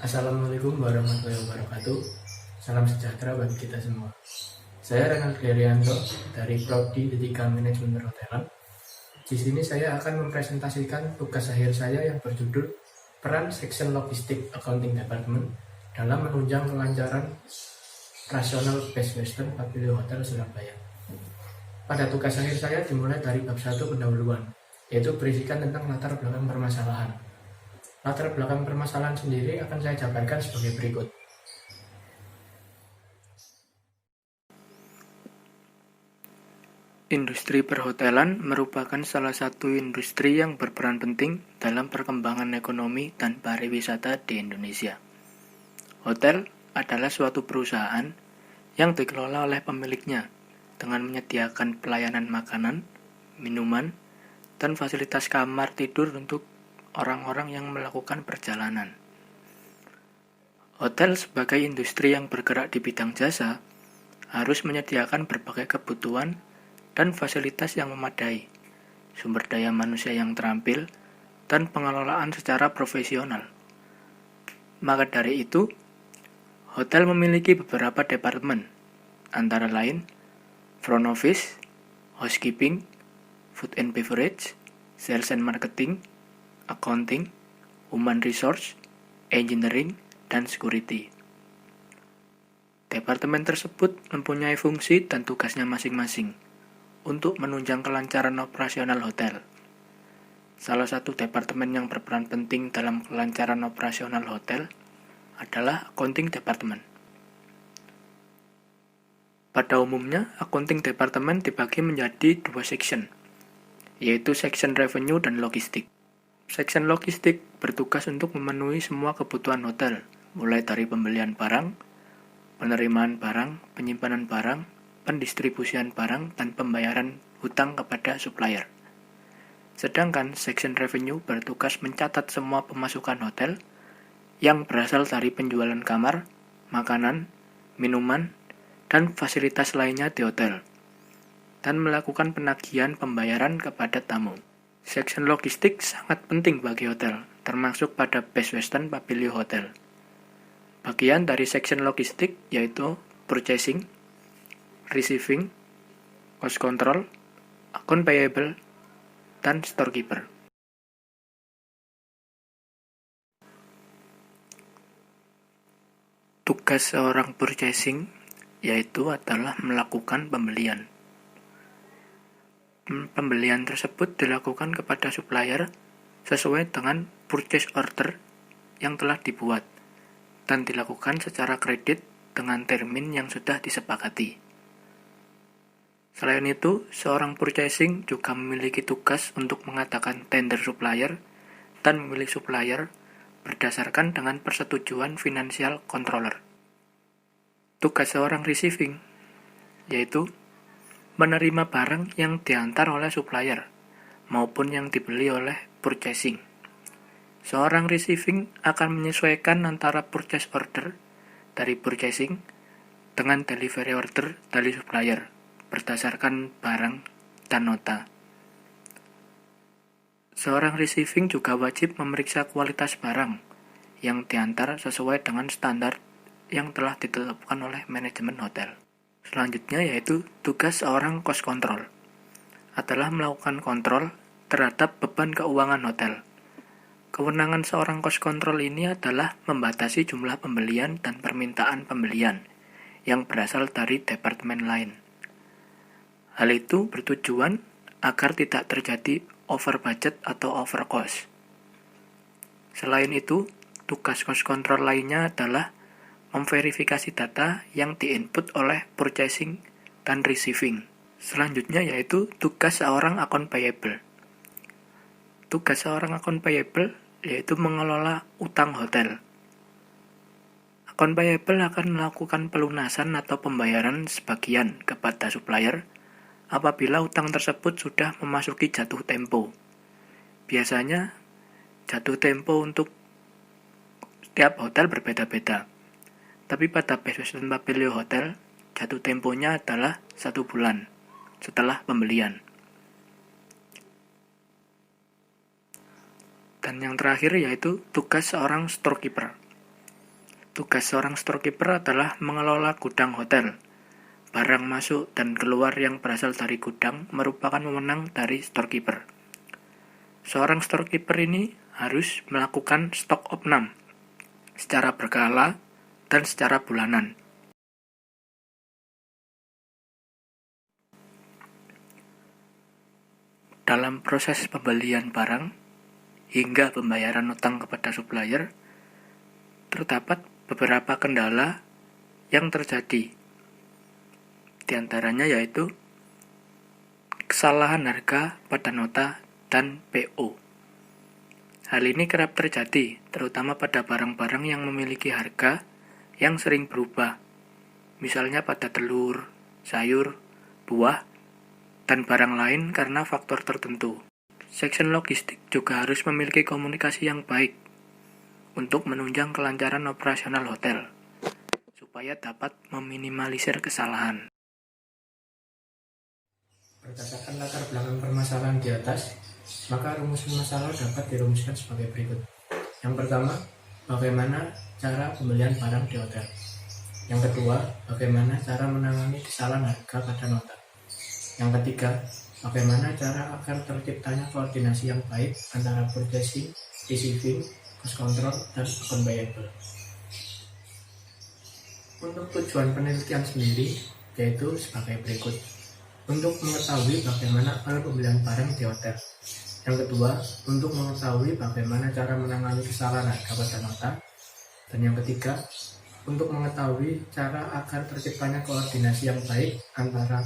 Assalamualaikum warahmatullahi wabarakatuh. Salam sejahtera bagi kita semua. Saya Renald Gerianto dari Prodi Etika Manajemen Perhotelan. Di sini saya akan mempresentasikan tugas akhir saya yang berjudul Peran Section Logistik Accounting Department dalam menunjang kelancaran rasional Best Western Pavilion Hotel Surabaya. Pada tugas akhir saya dimulai dari bab 1 pendahuluan, yaitu berisikan tentang latar belakang permasalahan. Latar belakang permasalahan sendiri akan saya jabarkan sebagai berikut. Industri perhotelan merupakan salah satu industri yang berperan penting dalam perkembangan ekonomi dan pariwisata di Indonesia. Hotel adalah suatu perusahaan yang dikelola oleh pemiliknya dengan menyediakan pelayanan makanan, minuman, dan fasilitas kamar tidur untuk orang-orang yang melakukan perjalanan. Hotel sebagai industri yang bergerak di bidang jasa harus menyediakan berbagai kebutuhan dan fasilitas yang memadai, sumber daya manusia yang terampil, dan pengelolaan secara profesional. Maka dari itu, hotel memiliki beberapa departemen, antara lain front office, housekeeping, food and beverage, sales and marketing, accounting, human resource, engineering, dan security. Departemen tersebut mempunyai fungsi dan tugasnya masing-masing untuk menunjang kelancaran operasional hotel. Salah satu departemen yang berperan penting dalam kelancaran operasional hotel adalah accounting department. Pada umumnya, accounting department dibagi menjadi dua section, yaitu section revenue dan logistik. Section logistik bertugas untuk memenuhi semua kebutuhan hotel, mulai dari pembelian barang, penerimaan barang, penyimpanan barang, pendistribusian barang, dan pembayaran hutang kepada supplier. Sedangkan section revenue bertugas mencatat semua pemasukan hotel yang berasal dari penjualan kamar, makanan, minuman, dan fasilitas lainnya di hotel, dan melakukan penagihan pembayaran kepada tamu. Section logistik sangat penting bagi hotel, termasuk pada Best Western Pavilion Hotel. Bagian dari section logistik yaitu purchasing, receiving, cost control, account payable, dan storekeeper. Tugas seorang purchasing yaitu adalah melakukan pembelian. Pembelian tersebut dilakukan kepada supplier sesuai dengan purchase order yang telah dibuat dan dilakukan secara kredit dengan termin yang sudah disepakati. Selain itu, seorang purchasing juga memiliki tugas untuk mengadakan tender supplier dan memilih supplier berdasarkan dengan persetujuan financial controller. Tugas seorang receiving yaitu menerima barang yang diantar oleh supplier maupun yang dibeli oleh purchasing. Seorang receiving akan menyesuaikan antara purchase order dari purchasing dengan delivery order dari supplier berdasarkan barang dan nota. Seorang receiving juga wajib memeriksa kualitas barang yang diantar sesuai dengan standar yang telah ditetapkan oleh manajemen hotel. Selanjutnya yaitu tugas seorang cost control adalah melakukan kontrol terhadap beban keuangan hotel. Kewenangan seorang cost control ini adalah membatasi jumlah pembelian dan permintaan pembelian yang berasal dari departemen lain. Hal itu bertujuan agar tidak terjadi over budget atau over cost. Selain itu, tugas cost control lainnya adalah memverifikasi data yang diinput oleh purchasing dan receiving. Selanjutnya yaitu tugas seorang account payable. Tugas seorang account payable yaitu mengelola utang hotel. Account payable akan melakukan pelunasan atau pembayaran sebagian kepada supplier apabila utang tersebut sudah memasuki jatuh tempo. Biasanya, jatuh tempo untuk setiap hotel berbeda-beda. Tapi pada Best Western Pavilion Hotel, jatuh temponya adalah 1 bulan setelah pembelian. Dan yang terakhir yaitu tugas seorang storekeeper. Tugas seorang storekeeper adalah mengelola gudang hotel. Barang masuk dan keluar yang berasal dari gudang merupakan wewenang dari storekeeper. Seorang storekeeper ini harus melakukan stok opnam secara berkala dan secara bulanan. Dalam proses pembelian barang hingga pembayaran utang kepada supplier, terdapat beberapa kendala yang terjadi. Di antaranya yaitu kesalahan harga pada nota dan PO. Hal ini kerap terjadi, terutama pada barang-barang yang memiliki harga yang sering berubah, misalnya pada telur, sayur, buah, dan barang lain karena faktor tertentu. Section logistik juga harus memiliki komunikasi yang baik untuk menunjang kelancaran operasional hotel, supaya dapat meminimalisir kesalahan. Berdasarkan latar belakang permasalahan di atas, maka rumus masalah dapat dirumuskan sebagai berikut. Yang pertama, bagaimana cara pembelian barang di hotel. Yang kedua, bagaimana cara menangani kesalahan harga pada nota. Yang ketiga, bagaimana cara agar terciptanya koordinasi yang baik antara purchasing, receiving, cost control, dan account payable. Untuk tujuan penelitian sendiri, yaitu sebagai berikut. Untuk mengetahui bagaimana alur pembelian barang di hotel. Yang kedua, untuk mengetahui bagaimana cara menangani kesalahan harga pada nota. Dan yang ketiga, untuk mengetahui cara agar terciptanya koordinasi yang baik antara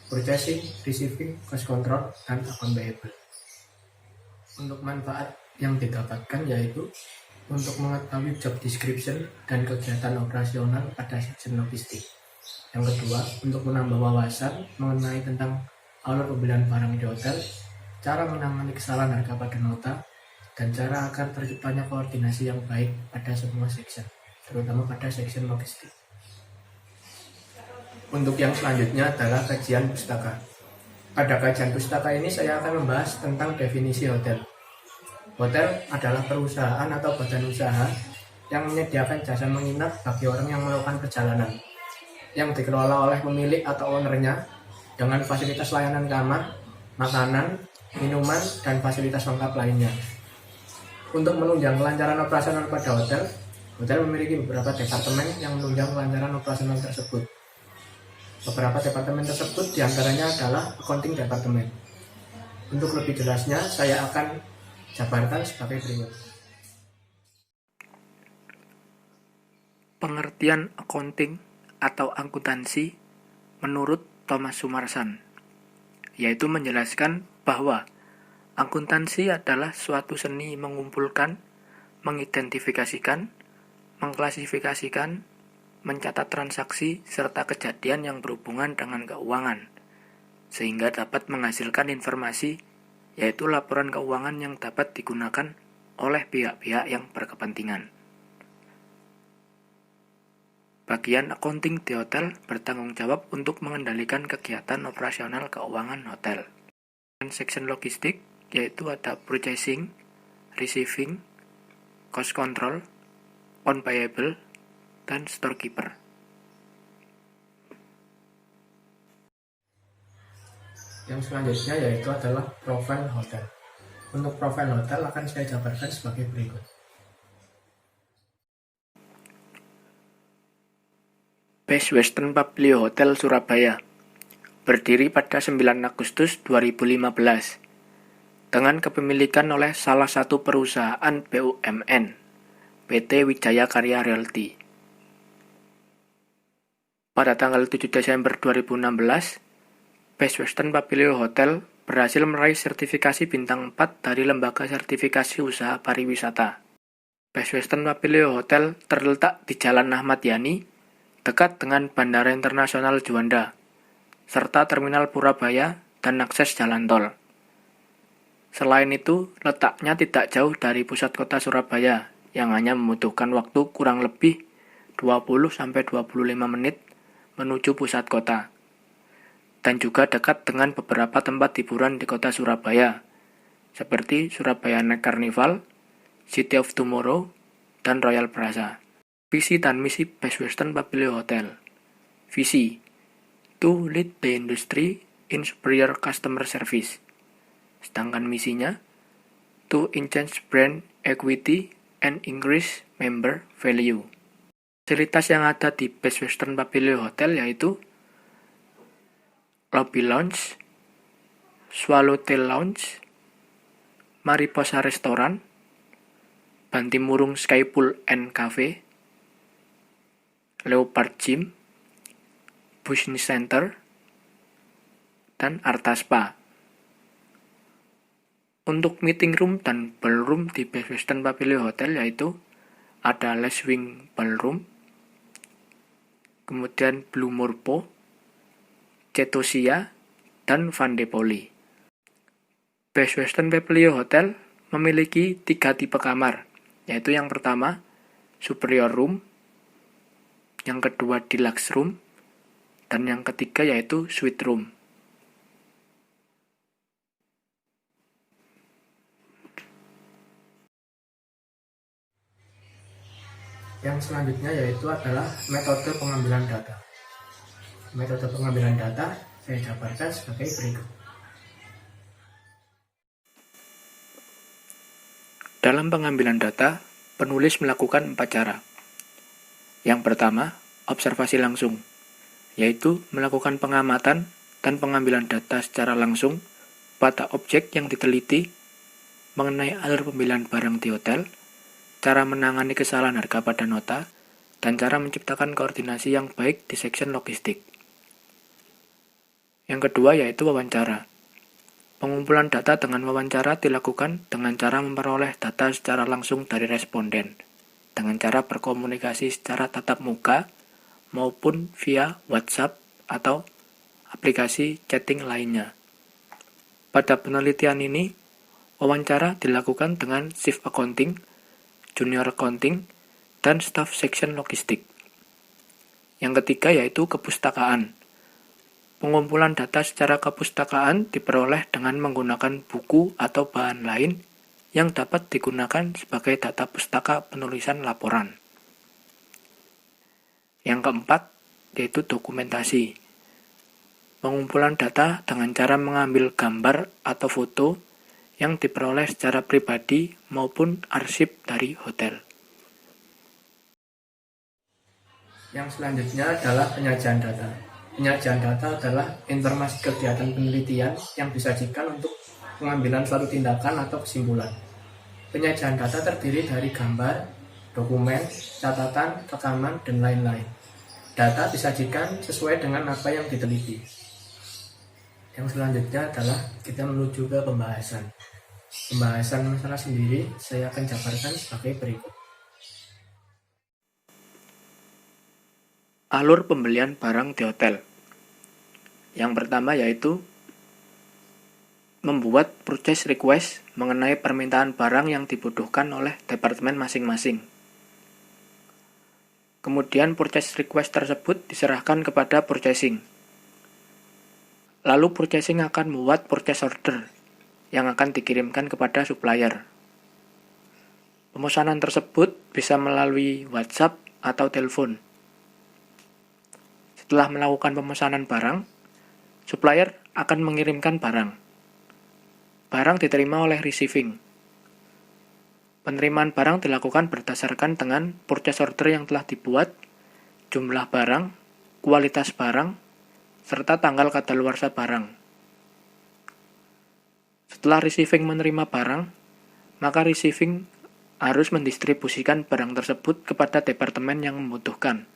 purchasing, receiving, cost control, dan account payable. Untuk manfaat yang didapatkan yaitu untuk mengetahui job description dan kegiatan operasional pada section logistik. Yang kedua, untuk menambah wawasan mengenai tentang alur pembelian barang di hotel, cara menangani kesalahan harga pada nota, dan cara agar terciptanya koordinasi yang baik pada semua section, terutama pada section logistik. Untuk yang selanjutnya adalah kajian pustaka. Pada kajian pustaka ini saya akan membahas tentang definisi hotel. Hotel adalah perusahaan atau badan usaha yang menyediakan jasa menginap bagi orang yang melakukan perjalanan, yang dikelola oleh pemilik atau ownernya dengan fasilitas layanan kamar, makanan, minuman, dan fasilitas lengkap lainnya. Untuk menunjang kelancaran operasional pada hotel, hotel memiliki beberapa departemen yang menunjang kelancaran operasional tersebut. Beberapa departemen tersebut diantaranya adalah accounting departemen. Untuk lebih jelasnya, saya akan jabarkan sebagai berikut. Pengertian accounting atau akuntansi menurut Thomas Sumarsan, yaitu menjelaskan bahwa akuntansi adalah suatu seni mengumpulkan, mengidentifikasikan, mengklasifikasikan, mencatat transaksi serta kejadian yang berhubungan dengan keuangan, sehingga dapat menghasilkan informasi, yaitu laporan keuangan yang dapat digunakan oleh pihak-pihak yang berkepentingan. Bagian accounting di hotel bertanggung jawab untuk mengendalikan kegiatan operasional keuangan hotel. Dan section logistik, yaitu ada purchasing, receiving, cost control, account payable, dan storekeeper. Yang selanjutnya yaitu adalah profil hotel. Untuk profil hotel akan saya jabarkan sebagai berikut. Best Western Papilio Hotel Surabaya berdiri pada 9 Agustus 2015 dengan kepemilikan oleh salah satu perusahaan BUMN, PT Wijaya Karya Realty. Pada tanggal 7 Desember 2016, Best Western Papilio Hotel berhasil meraih sertifikasi bintang 4 dari Lembaga Sertifikasi Usaha Pariwisata. Best Western Papilio Hotel terletak di Jalan Ahmad Yani, dekat dengan Bandara Internasional Juanda, serta Terminal Purabaya dan akses jalan tol. Selain itu, letaknya tidak jauh dari pusat kota Surabaya, yang hanya membutuhkan waktu kurang lebih 20-25 menit menuju pusat kota. Dan juga dekat dengan beberapa tempat hiburan di kota Surabaya, seperti Surabaya Night Carnival, City of Tomorrow, dan Royal Plaza. Visi dan misi Best Western Papilio Hotel. Visi: to lead the industry in superior customer service. Sedangkan misinya, to enhance brand equity and increase member value. Fasilitas yang ada di Best Western Papilio Hotel yaitu Lobby Lounge, Swallowtail Lounge, Mariposa Restoran, Bantimurung Sky Pool and Cafe, Leopard Gym, Business Center, dan Arta Spa. Untuk meeting room dan ballroom di Best Western Papilio Hotel yaitu ada Les Wing Ballroom, kemudian Blue Morpho, Cetosia, dan Van de Poli. Best Western Papilio Hotel memiliki 3 tipe kamar, yaitu yang pertama, Superior Room, yang kedua Deluxe Room, dan yang ketiga yaitu Suite Room. Yang selanjutnya yaitu adalah metode pengambilan data. Metode pengambilan data saya jabarkan sebagai berikut. Dalam pengambilan data, penulis melakukan 4 cara. Yang pertama, observasi langsung, yaitu melakukan pengamatan dan pengambilan data secara langsung pada objek yang diteliti mengenai alur pembelian barang di hotel, cara menangani kesalahan harga pada nota, dan cara menciptakan koordinasi yang baik di section logistik. Yang kedua yaitu wawancara. Pengumpulan data dengan wawancara dilakukan dengan cara memperoleh data secara langsung dari responden, dengan cara berkomunikasi secara tatap muka maupun via WhatsApp atau aplikasi chatting lainnya. Pada penelitian ini, wawancara dilakukan dengan shift accounting, junior accounting, dan staff section logistik. Yang ketiga yaitu kepustakaan. Pengumpulan data secara kepustakaan diperoleh dengan menggunakan buku atau bahan lain yang dapat digunakan sebagai data pustaka penulisan laporan. Yang keempat yaitu dokumentasi. Pengumpulan data dengan cara mengambil gambar atau foto yang diperoleh secara pribadi maupun arsip dari hotel. Yang selanjutnya adalah penyajian data. Penyajian data adalah informasi kegiatan penelitian yang disajikan untuk pengambilan suatu tindakan atau kesimpulan. Penyajian data terdiri dari gambar, dokumen, catatan, rekaman, dan lain-lain. Data disajikan sesuai dengan apa yang diteliti. Yang selanjutnya adalah kita menuju ke pembahasan. Pembahasan masalah sendiri saya akan jabarkan sebagai berikut. Alur pembelian barang di hotel. Yang pertama yaitu membuat purchase request mengenai permintaan barang yang dibutuhkan oleh departemen masing-masing. Kemudian purchase request tersebut diserahkan kepada purchasing. Lalu purchasing akan membuat purchase order yang akan dikirimkan kepada supplier. Pemesanan tersebut bisa melalui WhatsApp atau telepon. Setelah melakukan pemesanan barang, supplier akan mengirimkan barang. Barang diterima oleh receiving. Penerimaan barang dilakukan berdasarkan dengan purchase order yang telah dibuat, jumlah barang, kualitas barang, serta tanggal kadaluarsa barang. Setelah receiving menerima barang, maka receiving harus mendistribusikan barang tersebut kepada departemen yang membutuhkan.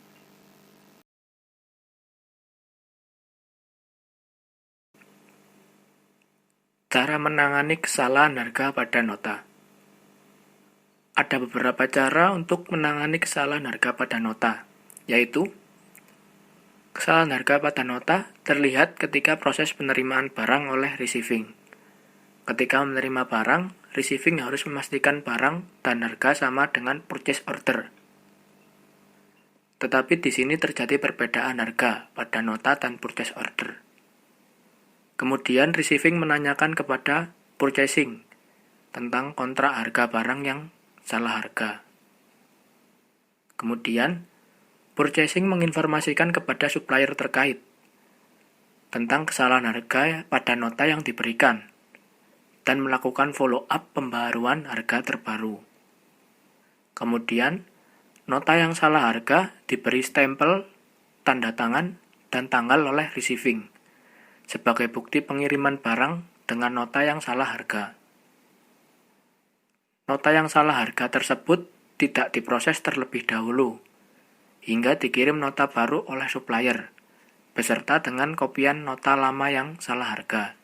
Cara menangani kesalahan harga pada nota. Ada beberapa cara untuk menangani kesalahan harga pada nota, yaitu kesalahan harga pada nota terlihat ketika proses penerimaan barang oleh receiving. Ketika menerima barang, receiving harus memastikan barang dan harga sama dengan purchase order. Tetapi di sini terjadi perbedaan harga pada nota dan purchase order. Kemudian receiving menanyakan kepada purchasing tentang kontrak harga barang yang salah harga. Kemudian, purchasing menginformasikan kepada supplier terkait tentang kesalahan harga pada nota yang diberikan dan melakukan follow-up pembaruan harga terbaru. Kemudian, nota yang salah harga diberi stempel, tanda tangan, dan tanggal oleh receiving sebagai bukti pengiriman barang dengan nota yang salah harga. Nota yang salah harga tersebut tidak diproses terlebih dahulu, hingga dikirim nota baru oleh supplier, beserta dengan kopian nota lama yang salah harga.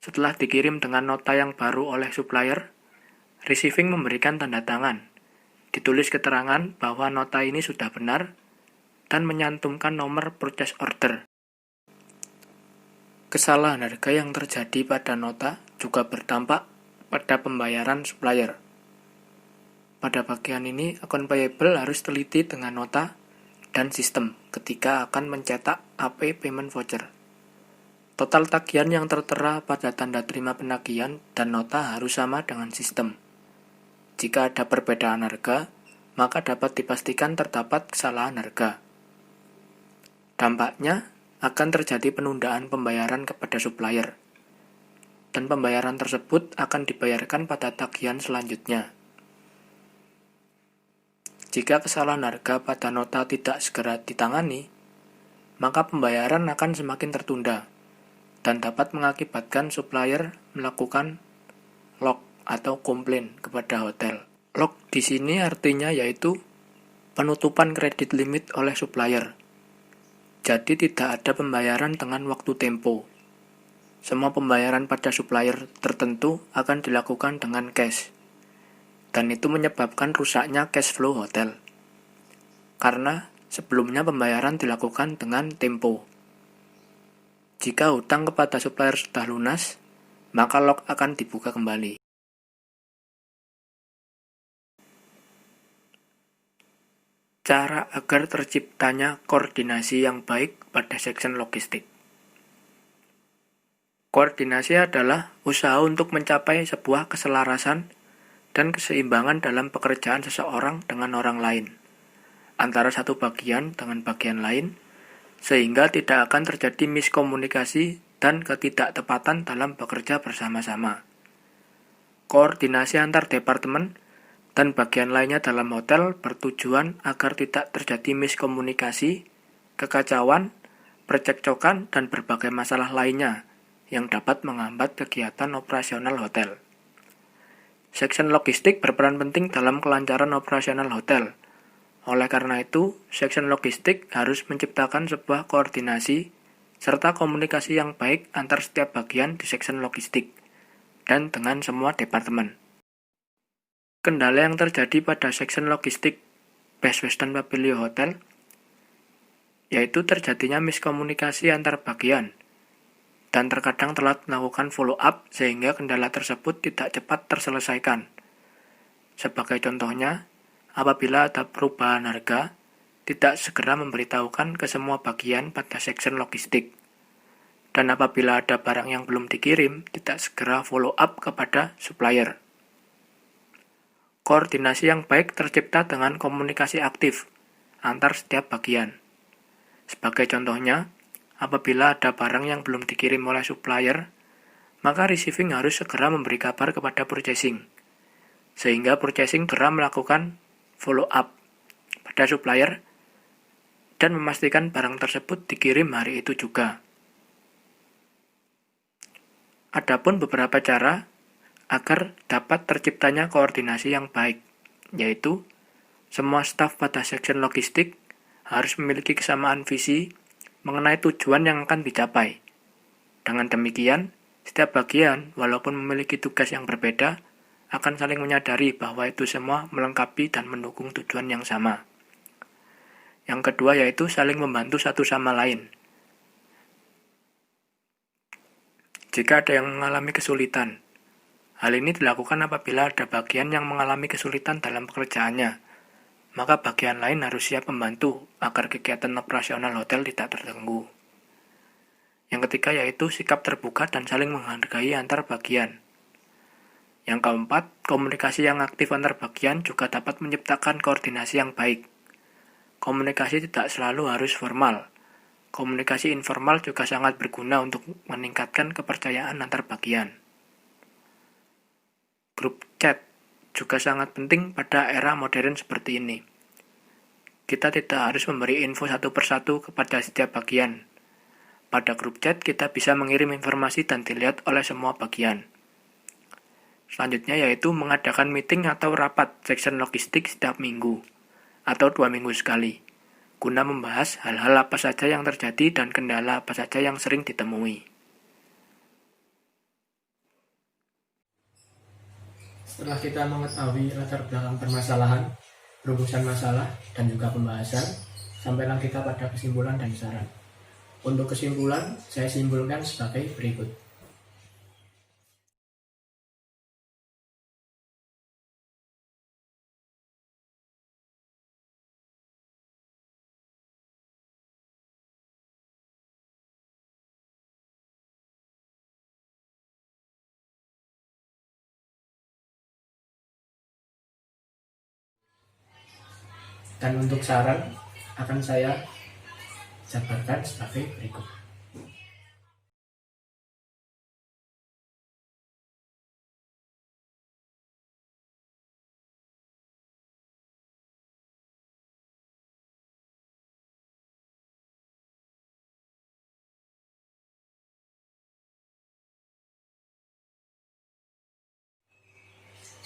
Setelah dikirim dengan nota yang baru oleh supplier, receiving memberikan tanda tangan, ditulis keterangan bahwa nota ini sudah benar, dan menyantumkan nomor purchase order. Kesalahan harga yang terjadi pada nota juga berdampak pada pembayaran supplier. Pada bagian ini, akun payable harus teliti dengan nota dan sistem ketika akan mencetak AP payment voucher. Total tagihan yang tertera pada tanda terima penagihan dan nota harus sama dengan sistem. Jika ada perbedaan harga, maka dapat dipastikan terdapat kesalahan harga. Dampaknya akan terjadi penundaan pembayaran kepada supplier, dan pembayaran tersebut akan dibayarkan pada tagihan selanjutnya. Jika kesalahan harga pada nota tidak segera ditangani, maka pembayaran akan semakin tertunda dan dapat mengakibatkan supplier melakukan log atau komplain kepada hotel. Log di sini artinya yaitu penutupan kredit limit oleh supplier. Jadi tidak ada pembayaran dengan waktu tempo. Semua pembayaran pada supplier tertentu akan dilakukan dengan cash. Dan itu menyebabkan rusaknya cash flow hotel. Karena sebelumnya pembayaran dilakukan dengan tempo. Jika hutang kepada supplier sudah lunas, maka log akan dibuka kembali. Cara agar terciptanya koordinasi yang baik pada section logistik. Koordinasi adalah usaha untuk mencapai sebuah keselarasan dan keseimbangan dalam pekerjaan seseorang dengan orang lain, antara satu bagian dengan bagian lain, sehingga tidak akan terjadi miskomunikasi dan ketidaktepatan dalam bekerja bersama-sama. Koordinasi antar departemen dan bagian lainnya dalam hotel bertujuan agar tidak terjadi miskomunikasi, kekacauan, percekcokan, dan berbagai masalah lainnya yang dapat menghambat kegiatan operasional hotel. Section logistik berperan penting dalam kelancaran operasional hotel. Oleh karena itu, section logistik harus menciptakan sebuah koordinasi serta komunikasi yang baik antar setiap bagian di section logistik dan dengan semua departemen. Kendala yang terjadi pada section logistik Best Western Pavilion Hotel yaitu terjadinya miskomunikasi antar bagian dan terkadang telat melakukan follow-up sehingga kendala tersebut tidak cepat terselesaikan. Sebagai contohnya, apabila ada perubahan harga, tidak segera memberitahukan ke semua bagian pada section logistik. Dan apabila ada barang yang belum dikirim, tidak segera follow-up kepada supplier. Koordinasi yang baik tercipta dengan komunikasi aktif antar setiap bagian. Sebagai contohnya, apabila ada barang yang belum dikirim oleh supplier, maka receiving harus segera memberi kabar kepada purchasing, sehingga purchasing segera melakukan follow-up pada supplier dan memastikan barang tersebut dikirim hari itu juga. Adapun beberapa cara agar dapat terciptanya koordinasi yang baik, yaitu semua staf pada section logistik harus memiliki kesamaan visi mengenai tujuan yang akan dicapai. Dengan demikian, setiap bagian, walaupun memiliki tugas yang berbeda, akan saling menyadari bahwa itu semua melengkapi dan mendukung tujuan yang sama. Yang kedua yaitu saling membantu satu sama lain. Jika ada yang mengalami kesulitan, hal ini dilakukan apabila ada bagian yang mengalami kesulitan dalam pekerjaannya, maka bagian lain harus siap membantu agar kegiatan operasional hotel tidak terganggu. Yang ketiga yaitu sikap terbuka dan saling menghargai antar bagian. Yang keempat, komunikasi yang aktif antar bagian juga dapat menciptakan koordinasi yang baik. Komunikasi tidak selalu harus formal. Komunikasi informal juga sangat berguna untuk meningkatkan kepercayaan antar bagian. Grup chat juga sangat penting pada era modern seperti ini. Kita tidak harus memberi info satu persatu kepada setiap bagian. Pada grup chat, kita bisa mengirim informasi dan dilihat oleh semua bagian. Selanjutnya yaitu mengadakan meeting atau rapat section logistik setiap minggu atau 2 minggu sekali, guna membahas hal-hal apa saja yang terjadi dan kendala apa saja yang sering ditemui. Setelah kita mengetahui latar belakang permasalahan, rumusan masalah, dan juga pembahasan, sampailah kita pada kesimpulan dan saran. Untuk kesimpulan, saya simpulkan sebagai berikut. Dan untuk saran akan saya jabarkan sebagai berikut.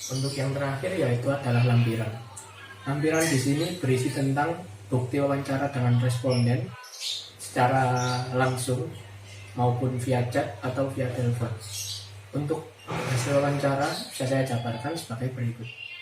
Untuk yang terakhir yaitu adalah lampiran. Lampiran di sini berisi tentang bukti wawancara dengan responden secara langsung maupun via chat atau via telepon. Untuk hasil wawancara bisa saya jabarkan sebagai berikut.